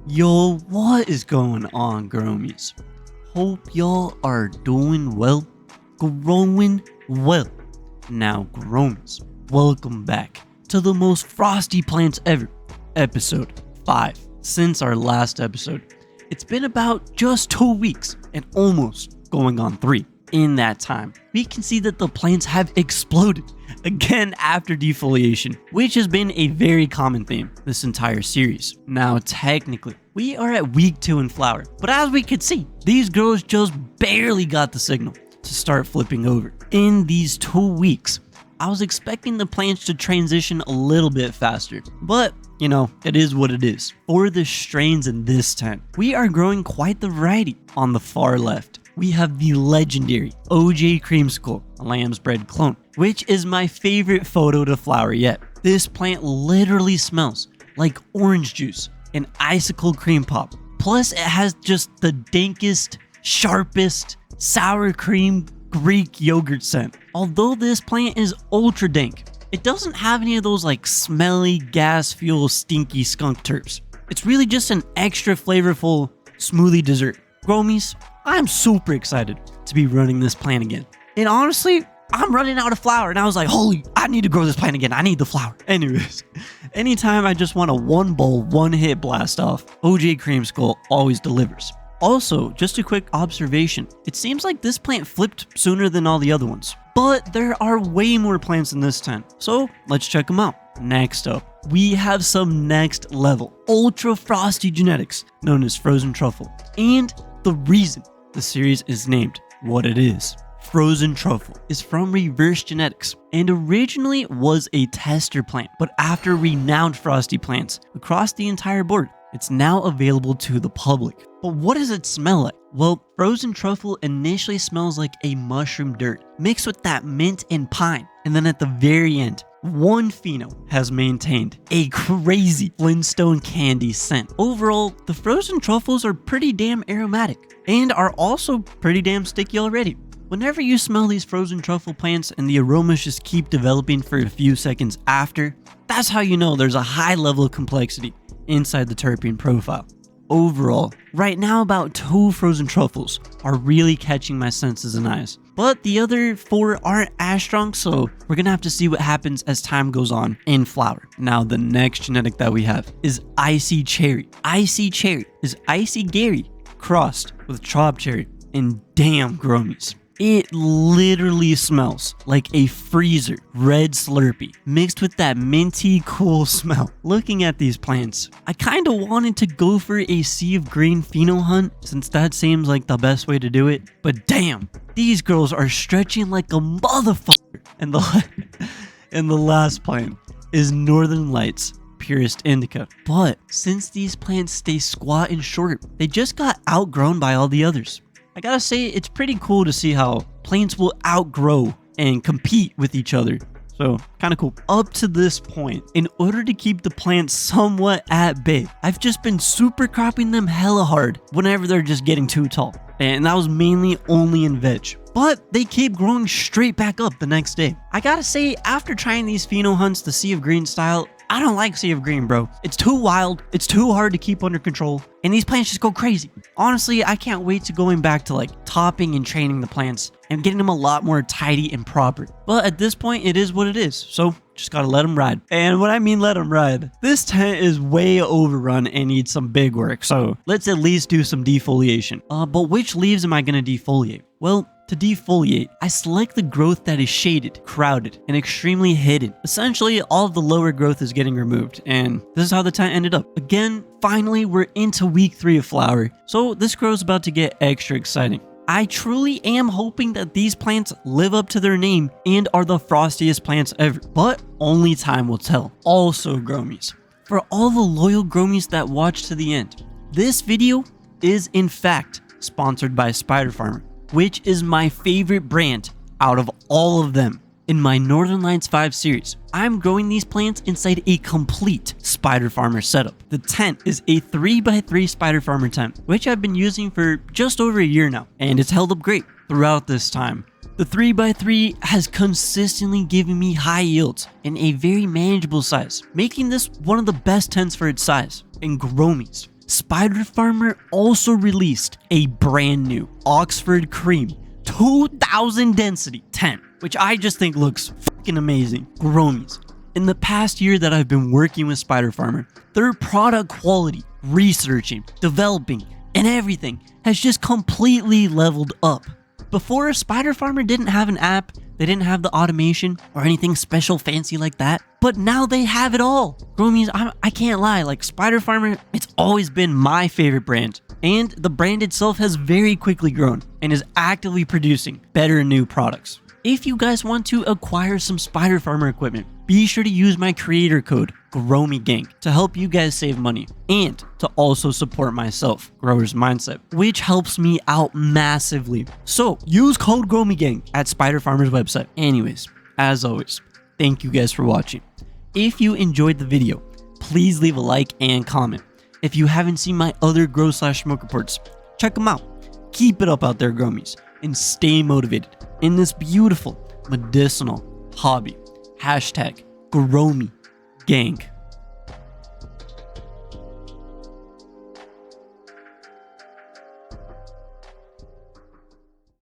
Yo, what is going on, growmies? Hope y'all are doing well, growing well. Now, growmies, welcome back to the most frosty plants ever, episode 5. Since our last episode, it's been about just 2 weeks and almost going on 3. In that time, we can see that the plants have exploded again after defoliation, which has been a very common theme this entire series. Now, technically, we are at week 2 in flower, but as we could see, these grows just barely got the signal to start flipping over. In these 2 weeks, I was expecting the plants to transition a little bit faster, but you know, it is what it is. For the strains in this tent, we are growing quite the variety. On the far left, we have the legendary OJ Creamsicle lamb's bread clone, which is my favorite photo to flower yet. This plant literally smells like orange juice and icicle cream pop. Plus, it has just the dankest, sharpest sour cream Greek yogurt scent. Although this plant is ultra dank, it doesn't have any of those like smelly gas fuel stinky skunk terps. It's really just an extra flavorful smoothie dessert. Growmies, I'm super excited to be running this plant again. And honestly, I'm running out of flower and I was like, holy, I need to grow this plant again. I need the flower. Anyways, anytime I just want a one bowl, one hit blast off, OJ Creamsicle always delivers. Also, just a quick observation. It seems like this plant flipped sooner than all the other ones, but there are way more plants in this tent. So let's check them out. Next up, we have some next level ultra frosty genetics known as frozen truffle. And the reason the series is named what it is, frozen truffle, is from reverse genetics and originally was a tester plant, but after renowned frosty plants across the entire board, it's now available to the public. But what does it smell like? Well, frozen truffle initially smells like a mushroom dirt mixed with that mint and pine, and then at the very end, one pheno has maintained a crazy Flintstone candy scent. Overall, the frozen truffles are pretty damn aromatic and are also pretty damn sticky already. Whenever you smell these frozen truffle plants and the aromas just keep developing for a few seconds after, that's how you know there's a high level of complexity inside the terpene profile. Overall, right now about 2 frozen truffles are really catching my senses and eyes, but the other 4 aren't as strong, so we're gonna have to see what happens as time goes on in flower. Now, the next genetic that we have is Icy Cherry. Icy Cherry is Icy Gary crossed with Chop Cherry, and damn growmies, it literally smells like a freezer red slurpee mixed with that minty cool smell. Looking at these plants, I kind of wanted to go for a sea of green pheno hunt since that seems like the best way to do it, but damn, these girls are stretching like a motherfucker. And the last plant is Northern Lights Purest Indica. But since these plants stay squat and short, they just got outgrown by all the others. I gotta say, it's pretty cool to see how plants will outgrow and compete with each other. So, kind of cool. Up to this point, in order to keep the plants somewhat at bay, I've just been super cropping them hella hard whenever they're just getting too tall. And that was mainly only in veg. But they keep growing straight back up the next day. I gotta say, after trying these pheno hunts, the Sea of Green style, I don't like Sea of Green, bro. It's too wild, it's too hard to keep under control, and these plants just go crazy. Honestly, I can't wait to going back to like topping and training the plants and getting them a lot more tidy and proper. But at this point, it is what it is, so just gotta let them ride. And when I mean let them ride, this tent is way overrun and needs some big work, so let's at least do some defoliation. But which leaves am I gonna defoliate? Well, to defoliate, I select the growth that is shaded, crowded, and extremely hidden. Essentially, all of the lower growth is getting removed, and this is how the tent ended up. Again, finally, we're into week 3 of flower, so this grow is about to get extra exciting. I truly am hoping that these plants live up to their name and are the frostiest plants ever, but only time will tell. Also, growmies, for all the loyal growmies that watch to the end, this video is in fact sponsored by Spider Farmer, which is my favorite brand out of all of them. In my Northern Lights 5 series, I'm growing these plants inside a complete Spider Farmer setup. The tent is a 3x3 Spider Farmer tent, which I've been using for just over a year now, and it's held up great throughout this time. The 3x3 has consistently given me high yields in a very manageable size, making this one of the best tents for its size. And growmies, Spider Farmer also released a brand new Oxford Cream 2000 density 10, which I just think looks fucking amazing. GROWMIEs. In the past year that I've been working with Spider Farmer, their product quality, researching, developing, and everything has just completely leveled up. Before, Spider Farmer didn't have an app, they didn't have the automation or anything special fancy like that, but now they have it all. GROWMIEs, I can't lie, like Spider Farmer, it's always been my favorite brand, and the brand itself has very quickly grown and is actively producing better new products. If you guys want to acquire some Spider Farmer equipment, be sure to use my creator code GROWMIEGANG to help you guys save money and to also support myself, Grower's Mindset, which helps me out massively. So use code GROWMIEGANG at Spider Farmer's website. Anyways, as always, thank you guys for watching. If you enjoyed the video, please leave a like and comment. If you haven't seen my other grow/smoke reports, check them out. Keep it up out there, GROWMIEs, and stay motivated in this beautiful medicinal hobby. #GROWMIEGANG.